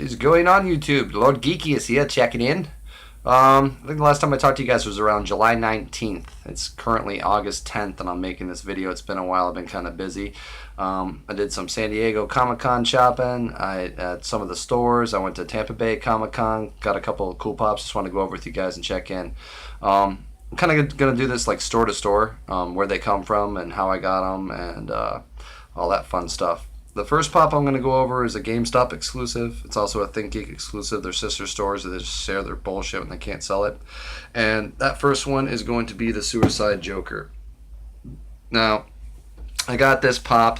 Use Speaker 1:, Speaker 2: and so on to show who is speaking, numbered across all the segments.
Speaker 1: Is going on YouTube? Lord Geeky is here checking in. I think the last time I talked to you guys was around July 19th. It's currently August 10th, and I'm making this video. It's been a while. I've been kind of busy. I did some San Diego Comic-Con shopping. At some of the stores. I went to Tampa Bay Comic-Con. Got a couple of cool pops. Just want to go over with you guys and check in. I'm kind of going to do this like store to store, where they come from and how I got them and all that fun stuff. The first pop I'm going to go over is a GameStop exclusive. It's also a ThinkGeek exclusive. They're sister stores that just share their bullshit when they can't sell it. And that first one is going to be the Suicide Joker. Now, I got this pop,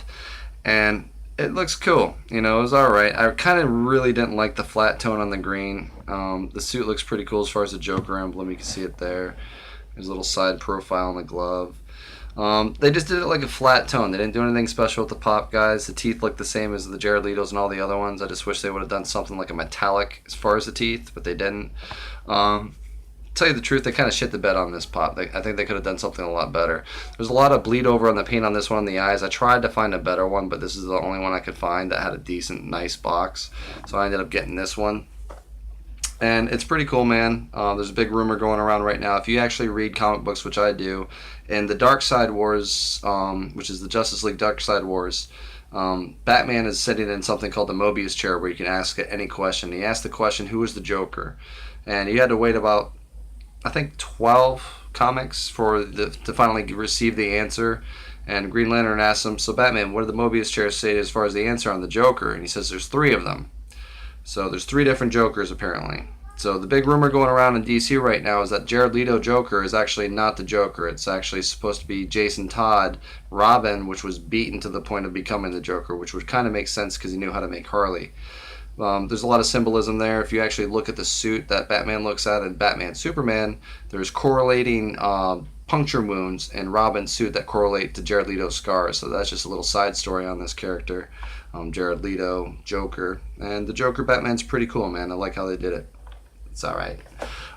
Speaker 1: and it looks cool. You know, it was alright. I kind of really didn't like the flat tone on the green. The suit looks pretty cool as far as the Joker emblem. You can see it there. There's a little side profile on the glove. They just did it like a flat tone. They didn't do anything special with the pop, guys. The teeth look the same as the Jared Leto's and all the other ones. I just wish they would have done something like a metallic as far as the teeth, but they didn't. Tell you the truth, they kind of shit the bed on this pop. I think they could have done something a lot better. There's a lot of bleed over on the paint on this one on the eyes. I tried to find a better one, but this is the only one I could find that had a decent, nice box. So I ended up getting this one. And it's pretty cool, man. There's a big rumor going around right now. If you actually read comic books, which I do, in the Dark Side Wars, which is the Justice League Dark Side Wars, Batman is sitting in something called the Mobius chair where you can ask it any question. He asked the question, who is the Joker? And he had to wait about, I think, 12 comics to finally receive the answer. And Green Lantern asked him, so Batman, what did the Mobius chair say as far as the answer on the Joker? And he says there's 3 of them. So there's 3 different Jokers apparently. So the big rumor going around in DC right now is that Jared Leto Joker is actually not the Joker. It's actually supposed to be Jason Todd Robin, which was beaten to the point of becoming the Joker, which would kind of make sense because he knew how to make Harley. There's a lot of symbolism there. If you actually look at the suit that Batman looks at in Batman Superman, there's correlating puncture wounds in Robin's suit that correlate to Jared Leto's scars. So that's just a little side story on this character. Jared Leto, Joker. And the Joker Batman's pretty cool, man. I like how they did it. It's alright.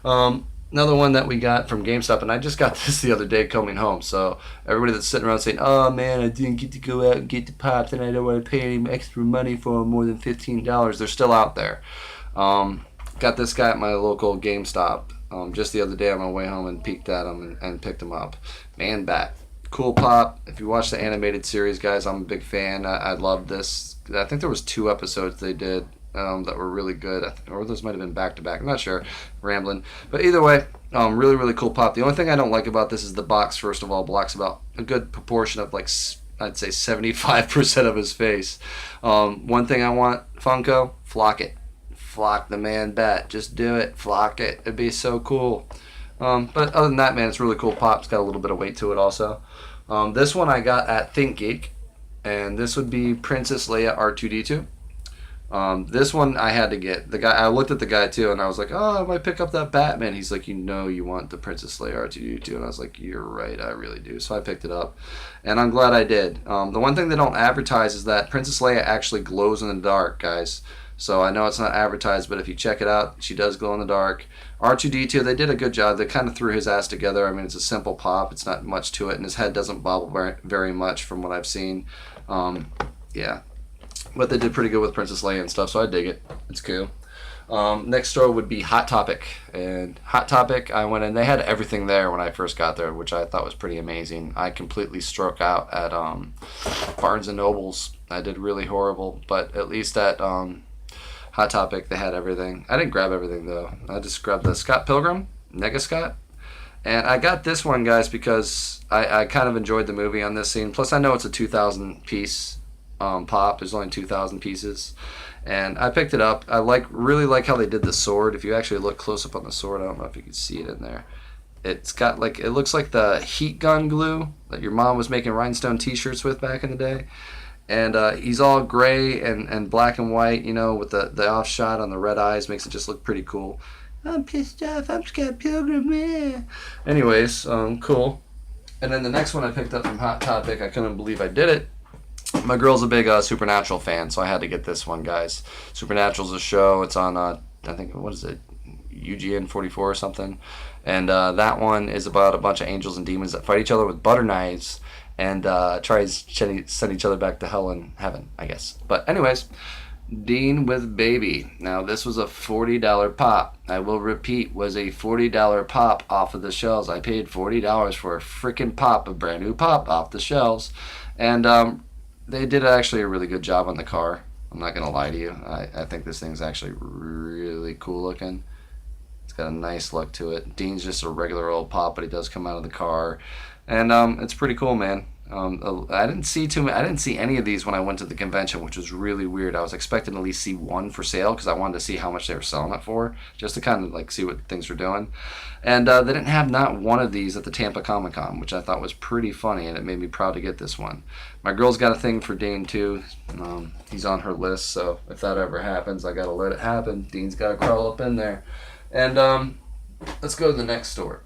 Speaker 1: Another one that we got from GameStop, and I just got this the other day coming home. So everybody that's sitting around saying, oh man, I didn't get to go out and get the pops and I don't want to pay any extra money for them, more than $15. They're still out there. Got this guy at my local GameStop just the other day on my way home and peeked at him and picked him up. Man Bat. Cool pop. If you watch the animated series, guys, I'm a big fan. I love this. I think there was 2 episodes they did that were really good, or those might have been back to back. I'm not sure. Rambling, but either way, really really cool pop. The only thing I don't like about this is the box. First of all, blocks about a good proportion of like I'd say 75% of his face. One thing I want, Funko, flock it. Flock the Man Bat. Just do it. Flock it. It'd be so cool. But other than that, man, it's really cool pop. It's got a little bit of weight to it also. This one I got at ThinkGeek, and this would be Princess Leia R2-D2. This one I had to get. The guy, I looked at the guy too, and I was like, oh, I might pick up that Batman. He's like, you know you want the Princess Leia R2-D2, and I was like, you're right, I really do. So I picked it up, and I'm glad I did. The one thing they don't advertise is that Princess Leia actually glows in the dark, guys. So I know it's not advertised, but if you check it out, she does glow in the dark. R2-D2, they did a good job. They kind of threw his ass together. I mean, it's a simple pop. It's not much to it, and his head doesn't bobble very much from what I've seen. Yeah. But they did pretty good with Princess Leia and stuff, so I dig it. It's cool. Next store would be Hot Topic. And Hot Topic, I went in. They had everything there when I first got there, which I thought was pretty amazing. I completely struck out at Barnes & Noble's. I did really horrible, but at least at Hot Topic, they had everything. I didn't grab everything, though. I just grabbed the Scott Pilgrim, Nega Scott. And I got this one, guys, because I kind of enjoyed the movie on this scene. Plus, I know it's a 2,000 piece pop. There's only 2,000 pieces, and I picked it up. I really like how they did the sword. If you actually look close up on the sword, I don't know if you can see it in there. It's got like, it looks like the heat gun glue that your mom was making rhinestone t-shirts with back in the day. And he's all gray and black and white, you know, with the off shot on the red eyes, makes it just look pretty cool. I'm pissed off. I'm Scott Pilgrim. Yeah. Anyways, cool. And then the next one I picked up from Hot Topic, I couldn't believe I did it. My girl's a big Supernatural fan, so I had to get this one, guys. Supernatural's a show. It's on, I think, what is it, UGN 44 or something. And that one is about a bunch of angels and demons that fight each other with butter knives and try to send each other back to hell and heaven, I guess. But anyways, Dean with Baby. Now, this was a $40 pop. I will repeat, was a $40 pop off of the shelves. I paid $40 for a freaking pop, a brand new pop off the shelves. And they did actually a really good job on the car. I'm not going to lie to you. I think this thing's actually really cool looking. It's got a nice look to it. Dean's just a regular old pop, but he does come out of the car. And it's pretty cool, man. I didn't see any of these when I went to the convention, which was really weird. I was expecting to at least see one for sale because I wanted to see how much they were selling it for, just to kind of like see what things were doing. And they didn't have not one of these at the Tampa Comic-Con, which I thought was pretty funny, and it made me proud to get this one. My girl's got a thing for Dean too. He's on her list, so if that ever happens, I gotta let it happen. Dean's gotta crawl up in there. And let's go to the next store.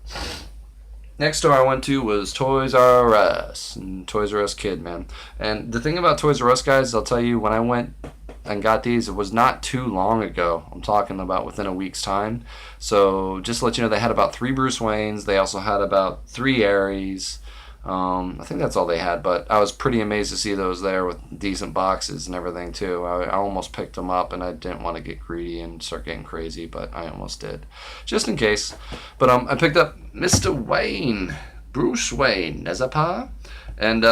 Speaker 1: Next store I went to was Toys R Us. And Toys R Us Kid, man. And the thing about Toys R Us, guys, I'll tell you, when I went and got these, it was not too long ago. I'm talking about within a week's time. So just to let you know, they had about 3 Bruce Waynes. They also had about 3 Ares. I think that's all they had, but I was pretty amazed to see those there with decent boxes and everything too. I almost picked them up, and I didn't want to get greedy and start getting crazy, but I almost did, just in case. But I picked up Mr. Wayne, Bruce Wayne, as a pa, and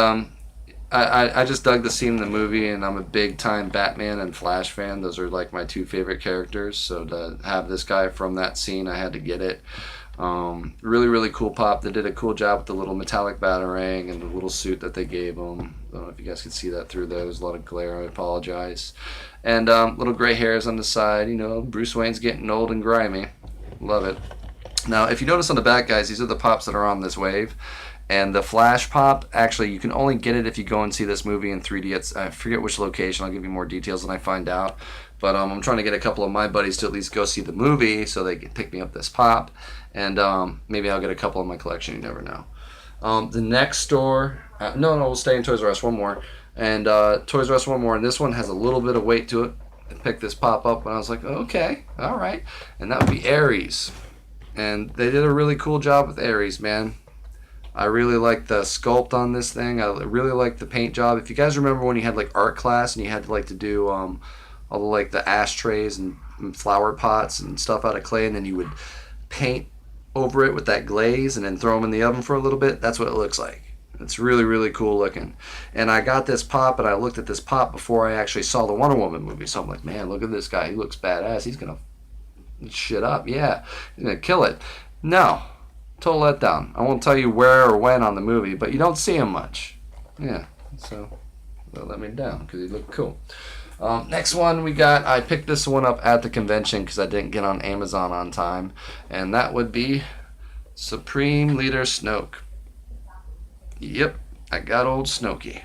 Speaker 1: I just dug the scene in the movie, and I'm a big time Batman and Flash fan. Those are like my 2 favorite characters, so to have this guy from that scene, I had to get it. Really cool pop. They did a cool job with the little metallic batarang and the little suit that they gave him. I don't know if you guys could see that through there. There's a lot of glare. I apologize. And little gray hairs on the side. You know, Bruce Wayne's getting old and grimy. Love it. Now, if you notice on the back, guys, these are the pops that are on this wave. And the Flash pop, actually, you can only get it if you go and see this movie in 3D. I forget which location. I'll give you more details when I find out. But I'm trying to get a couple of my buddies to at least go see the movie so they can pick me up this pop. And maybe I'll get a couple in my collection. You never know. The next store... no, we'll stay in Toys R Us one more. And Toys R Us one more. And this one has a little bit of weight to it. I picked this pop up and I was like, okay, all right. And that would be Ares. And they did a really cool job with Ares, man. I really like the sculpt on this thing. I really like the paint job. If you guys remember when you had like art class and you had to like to do all the like the ashtrays and flower pots and stuff out of clay, and then you would paint over it with that glaze and then throw them in the oven for a little bit, that's what it looks like. It's really cool looking. And I got this pop, and I looked at this pop before I actually saw the Wonder Woman movie. So I'm like, man, look at this guy. He looks badass. He's going to shit up. Yeah, he's going to kill it. No. Total letdown. I won't tell you where or when on the movie, but you don't see him much. Yeah, so that let me down because he looked cool. Next one we got, I picked this one up at the convention because I didn't get on Amazon on time, and that would be Supreme Leader Snoke. Yep, I got old Snokey.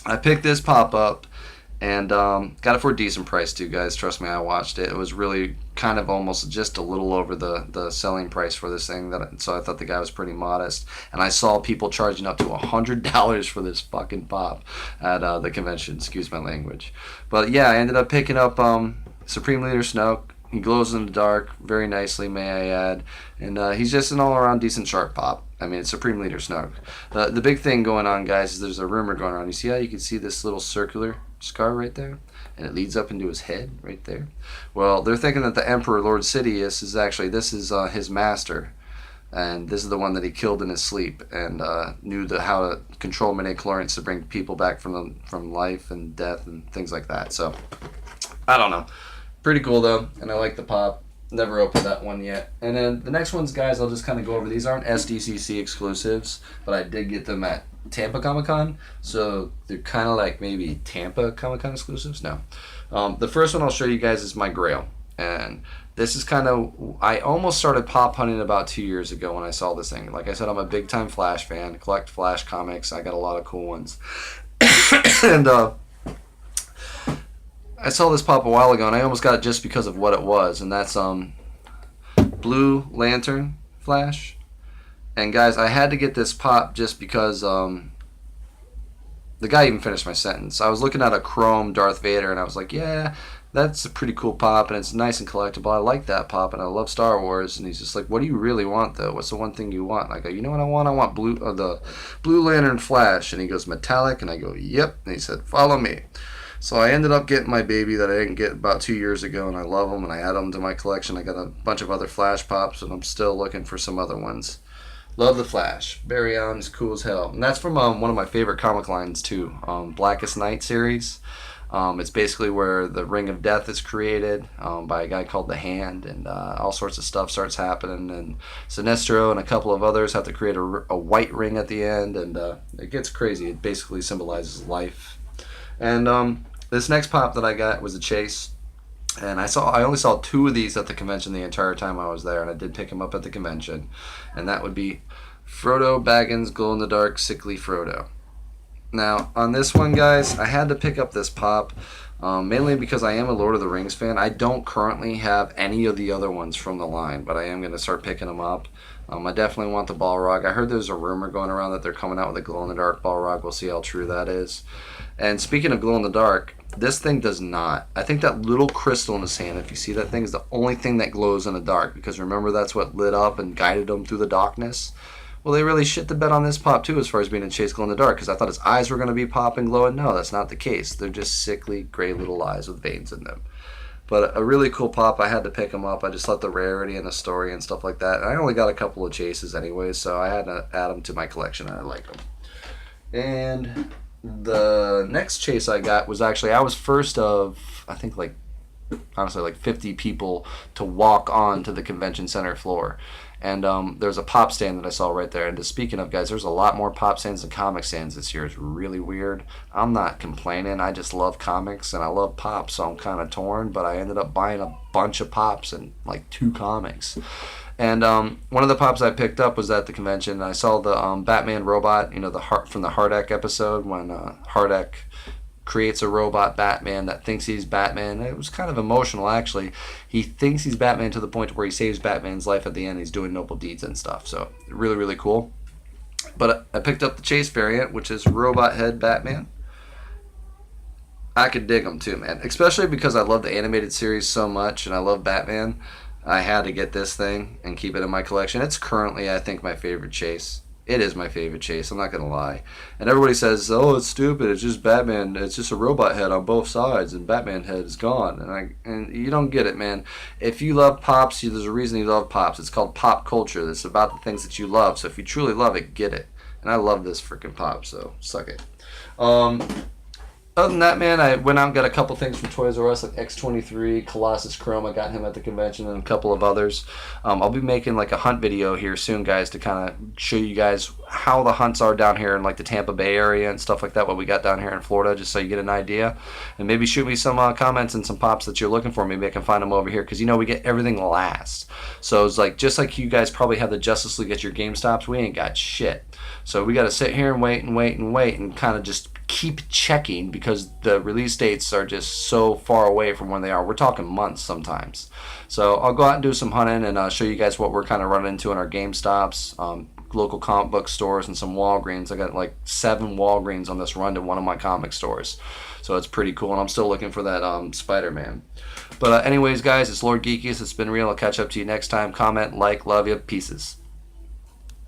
Speaker 1: I picked this pop up and got it for a decent price too, guys. Trust me, I watched it. It was really kind of almost just a little over the selling price for this thing, so I thought the guy was pretty modest. And I saw people charging up to $100 for this fucking pop at the convention. Excuse my language. But yeah, I ended up picking up Supreme Leader Snoke. He glows in the dark very nicely, may I add. And he's just an all-around decent sharp pop. I mean, it's Supreme Leader Snoke. The big thing going on, guys, is there's a rumor going on. You see how you can see this little circular scar right there? And it leads up into his head right there. Well, they're thinking that the Emperor, Lord Sidious, is actually, this is his master. And this is the one that he killed in his sleep and knew how to control midichlorians to bring people back from life and death and things like that. So, I don't know. Pretty cool, though. And I like the pop. Never opened that one yet. And then the next ones, guys, I'll just kind of go over. These aren't Sdcc exclusives, but I did get them at Tampa Comic-Con, so they're kind of like maybe Tampa Comic-Con exclusives. No. The first one I'll show you guys is my Grail. And this is kind of, I almost started pop hunting about 2 years ago when I saw this thing. Like I said, I'm a big time Flash fan. Collect Flash comics. I got a lot of cool ones. And I saw this pop a while ago, and I almost got it just because of what it was, and that's Blue Lantern Flash. And guys, I had to get this pop just because the guy even finished my sentence. I was looking at a chrome Darth Vader, and I was like, yeah, that's a pretty cool pop, and it's nice and collectible. I like that pop, and I love Star Wars. And he's just like, what do you really want, though? What's the one thing you want? And I go, you know what I want? I want the Blue Lantern Flash. And he goes, metallic? And I go, yep. And he said, follow me. So I ended up getting my baby that I didn't get about 2 years ago, and I love them, and I add them to my collection. I got a bunch of other Flash Pops, and I'm still looking for some other ones. Love the Flash. Barry Allen's cool as hell. And that's from one of my favorite comic lines, too. Blackest Night series. It's basically where the Ring of Death is created by a guy called the Hand, and all sorts of stuff starts happening. And Sinestro and a couple of others have to create a white ring at the end, and it gets crazy. It basically symbolizes life. And this next pop that I got was a chase. And I only saw 2 of these at the convention the entire time I was there, and I did pick them up at the convention. And that would be Frodo Baggins Glow in the Dark Sickly Frodo. Now, on this one, guys, I had to pick up this pop, mainly because I am a Lord of the Rings fan. I don't currently have any of the other ones from the line, but I am going to start picking them up. I definitely want the Balrog. I heard there's a rumor going around that they're coming out with a glow-in-the-dark Balrog. We'll see how true that is. And speaking of glow-in-the-dark, this thing does not. I think that little crystal in his hand, if you see that thing, is the only thing that glows in the dark, because remember that's what lit up and guided him through the darkness? Well, they really shit the bed on this pop, too, as far as being a chase glow in the dark, because I thought his eyes were going to be popping glowing. No, that's not the case. They're just sickly, gray little eyes with veins in them. But a really cool pop. I had to pick them up. I just thought the rarity and the story and stuff like that. And I only got a couple of chases anyway, so I had to add them to my collection, and I like them. And the next chase I got was actually, I was first of, I think, honestly, 50 people to walk on to the convention center floor. And there's a pop stand that I saw right there. And just speaking of, guys, there's a lot more pop stands than comic stands this year. It's really weird. I'm not complaining. I just love comics and I love pops, so I'm kind of torn. But I ended up buying a bunch of pops and 2 comics. And one of the pops I picked up was at the convention. And I saw the Batman robot, from the Hardak episode when Hardak creates a robot Batman that thinks he's Batman. It was kind of emotional, actually. He thinks he's Batman to the point where he saves Batman's life at the end. He's doing noble deeds and stuff. So really, really cool. But I picked up the Chase variant, which is Robot Head Batman. I could dig them too, man. Especially because I love the animated series so much and I love Batman. I had to get this thing and keep it in my collection. It's currently, I think, my favorite chase. It is my favorite chase, I'm not going to lie. And everybody says, oh, it's stupid, it's just Batman, it's just a robot head on both sides, and Batman head is gone. And you don't get it, man. If you love Pops, there's a reason you love Pops. It's called pop culture. It's about the things that you love. So if you truly love it, get it. And I love this freaking Pop, so suck it. Other than that, man, I went out and got a couple things from Toys R Us, like X-23, Colossus Chrome. I got him at the convention, and a couple of others. I'll be making a hunt video here soon, guys, to kind of show you guys how the hunts are down here in the Tampa Bay area and stuff like that, what we got down here in Florida, just so you get an idea. And maybe shoot me some comments and some pops that you're looking for. Maybe I can find them over here, because we get everything last. So it's just like you guys probably have the Justice League at your GameStops, we ain't got shit. So we got to sit here and wait and kind of just keep checking, because the release dates are just so far away from when they are. We're talking months sometimes. So I'll go out and do some hunting and show you guys what we're kind of running into in our GameStops, local comic book stores, and some Walgreens. I got 7 Walgreens on this run to one of my comic stores. So it's pretty cool, and I'm still looking for that Spider-Man. But anyways, guys, it's Lord Geekiest. It's been real. I'll catch up to you next time. Comment, love you. Pieces.